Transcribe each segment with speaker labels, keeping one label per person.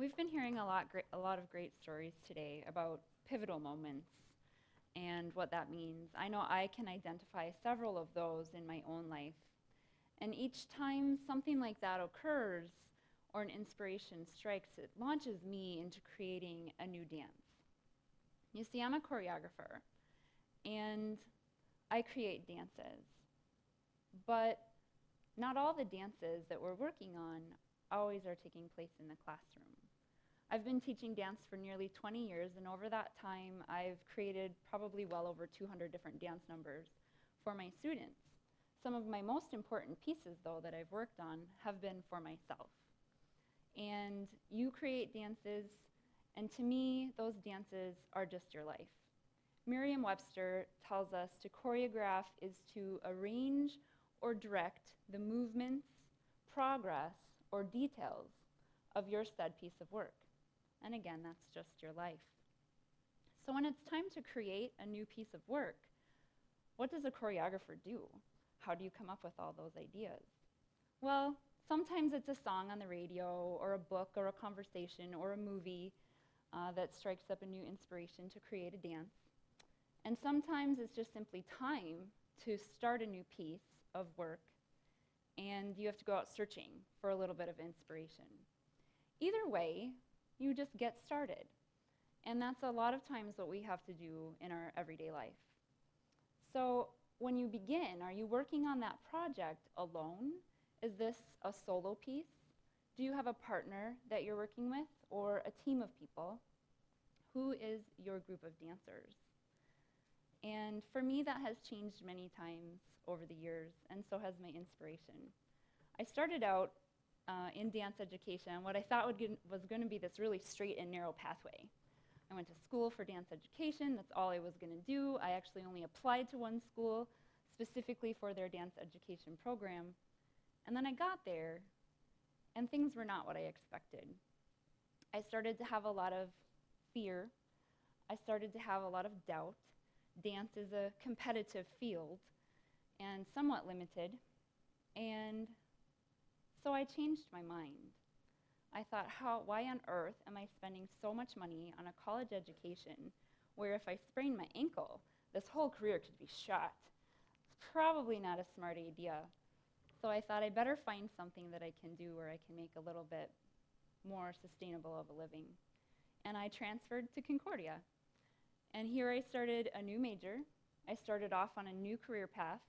Speaker 1: We've been hearing a lot of great stories today about pivotal moments and what that means. I know I can identify several of those in my own life. And each time something like that occurs or an inspiration strikes, it launches me into creating a new dance. You see, I'm a choreographer and I create dances. But not all the dances that we're working on always are taking place in the classroom. I've been teaching dance for nearly 20 years, and over that time, I've created probably well over 200 different dance numbers for my students. Some of my most important pieces, though, that I've worked on have been for myself. And you create dances, and to me, those dances are just your life. Merriam-Webster tells us to choreograph is to arrange or direct the movements, progress, or details of your said piece of work. And again, that's just your life. So when it's time to create a new piece of work, what does a choreographer do? How do you come up with all those ideas? Well, sometimes it's a song on the radio, or a book, or a conversation, or a movie that strikes up a new inspiration to create a dance. And sometimes it's just simply time to start a new piece of work, and you have to go out searching for a little bit of inspiration. Either way, you just get started. And that's a lot of times what we have to do in our everyday life. So when you begin, are you working on that project alone? Is this a solo piece? Do you have a partner that you're working with, or a team of people? Who is your group of dancers? And for me, that has changed many times over the years, and so has my inspiration. I started out in dance education, what I thought was going to be this really straight and narrow pathway. I went to school for dance education. That's all I was going to do. I actually only applied to one school specifically for their dance education program. And then I got there, and things were not what I expected. I started to have a lot of fear. I started to have a lot of doubt. Dance is a competitive field and somewhat limited. And so I changed my mind. I thought, why on earth am I spending so much money on a college education where if I sprain my ankle, this whole career could be shot? It's probably not a smart idea. So I thought I better find something that I can do where I can make a little bit more sustainable of a living. And I transferred to Concordia. And here I started a new major. I started off on a new career path,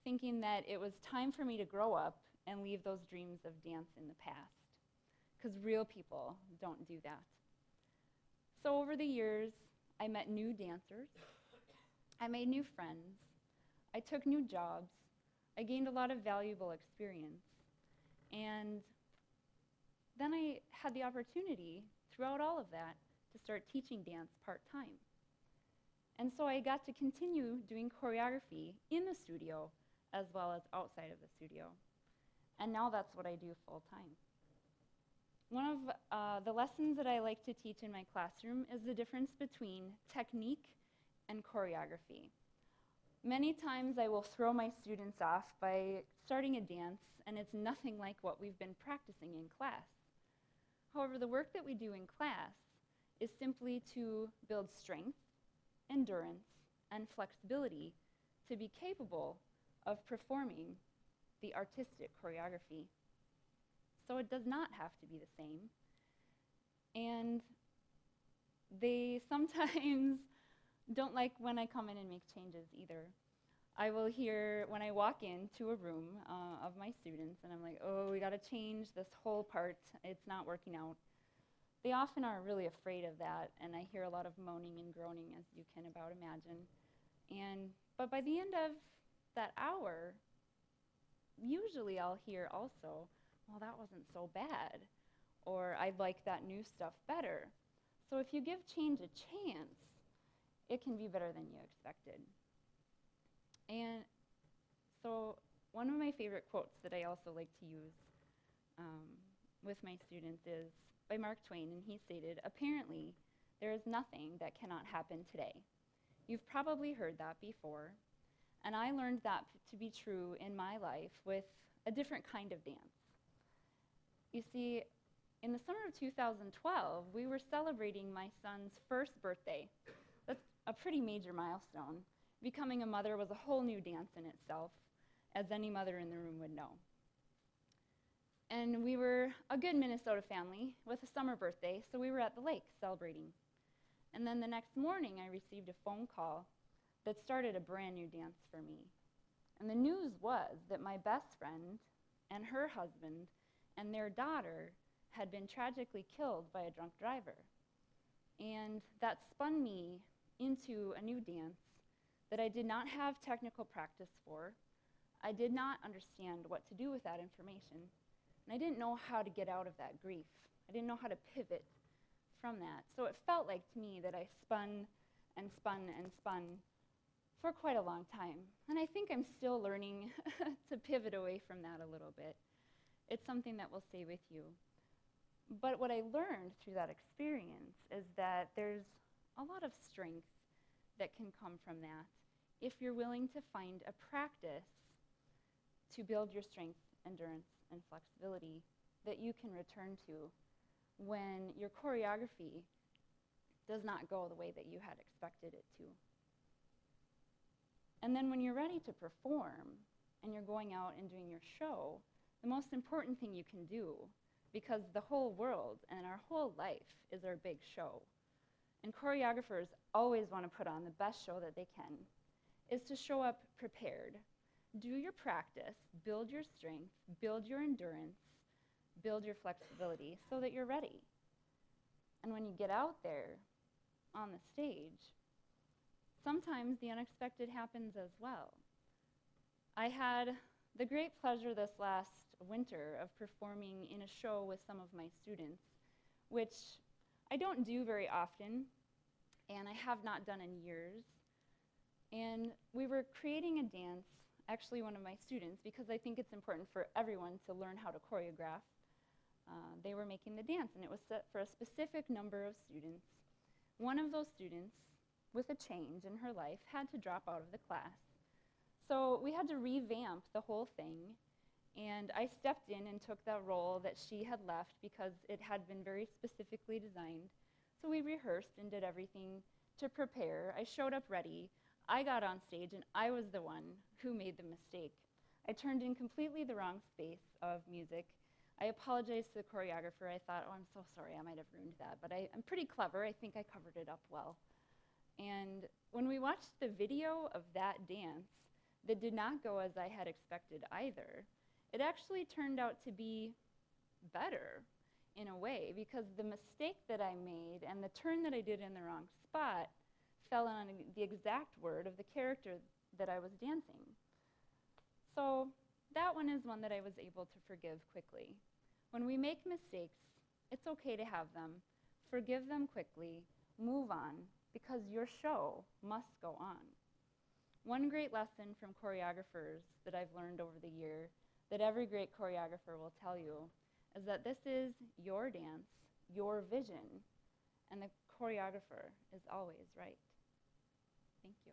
Speaker 1: thinking that it was time for me to grow up and leave those dreams of dance in the past. Because real people don't do that. So over the years, I met new dancers. I made new friends. I took new jobs. I gained a lot of valuable experience. And then I had the opportunity, throughout all of that, to start teaching dance part-time. And so I got to continue doing choreography in the studio as well as outside of the studio. And now that's what I do full-time. One of the lessons that I like to teach in my classroom is the difference between technique and choreography. Many times I will throw my students off by starting a dance, and it's nothing like what we've been practicing in class. However, the work that we do in class is simply to build strength, endurance, and flexibility to be capable of performing the artistic choreography. So it does not have to be the same. And they sometimes don't like when I come in and make changes either. I will hear when I walk into a room of my students and I'm like, oh, we gotta change this whole part, it's not working out. They often are really afraid of that, and I hear a lot of moaning and groaning, as you can about imagine. But by the end of that hour, usually I'll hear also, well, that wasn't so bad, or I like that new stuff better. So if you give change a chance, it can be better than you expected. And so one of my favorite quotes that I also like to use with my students is by Mark Twain, and he stated, "Apparently, there is nothing that cannot happen today." You've probably heard that before, and I learned that to be true in my life with a different kind of dance. You see, in the summer of 2012, we were celebrating my son's first birthday. That's a pretty major milestone. Becoming a mother was a whole new dance in itself, as any mother in the room would know. And we were a good Minnesota family with a summer birthday, so we were at the lake celebrating. And then the next morning, I received a phone call that started a brand new dance for me. And the news was that my best friend and her husband and their daughter had been tragically killed by a drunk driver. And that spun me into a new dance that I did not have technical practice for. I did not understand what to do with that information. And I didn't know how to get out of that grief. I didn't know how to pivot from that. So it felt like to me that I spun and spun and spun for quite a long time. And I think I'm still learning to pivot away from that a little bit. It's something that will stay with you. But what I learned through that experience is that there's a lot of strength that can come from that if you're willing to find a practice to build your strength, endurance, and flexibility that you can return to when your choreography does not go the way that you had expected it to. And then when you're ready to perform and you're going out and doing your show, the most important thing you can do, because the whole world and our whole life is our big show, and choreographers always want to put on the best show that they can, is to show up prepared. Do your practice, build your strength, build your endurance, build your flexibility so that you're ready. And when you get out there on the stage, sometimes the unexpected happens as well. I had the great pleasure this last winter of performing in a show with some of my students, which I don't do very often, and I have not done in years. And we were creating a dance, actually one of my students, because I think it's important for everyone to learn how to choreograph. They were making the dance, and it was set for a specific number of students. One of those students, with a change in her life, had to drop out of the class. So we had to revamp the whole thing, and I stepped in and took that role that she had left because it had been very specifically designed. So we rehearsed and did everything to prepare. I showed up ready. I got on stage, and I was the one who made the mistake. I turned in completely the wrong space of music. I apologized to the choreographer. I thought, oh, I'm so sorry, I might have ruined that. But I'm pretty clever. I think I covered it up well. And when we watched the video of that dance that did not go as I had expected either, it actually turned out to be better in a way, because the mistake that I made and the turn that I did in the wrong spot fell on the exact word of the character that I was dancing. So that one is one that I was able to forgive quickly. When we make mistakes, it's okay to have them. Forgive them quickly, move on, because your show must go on. One great lesson from choreographers that I've learned over the year, that every great choreographer will tell you, is that this is your dance, your vision, and the choreographer is always right. Thank you.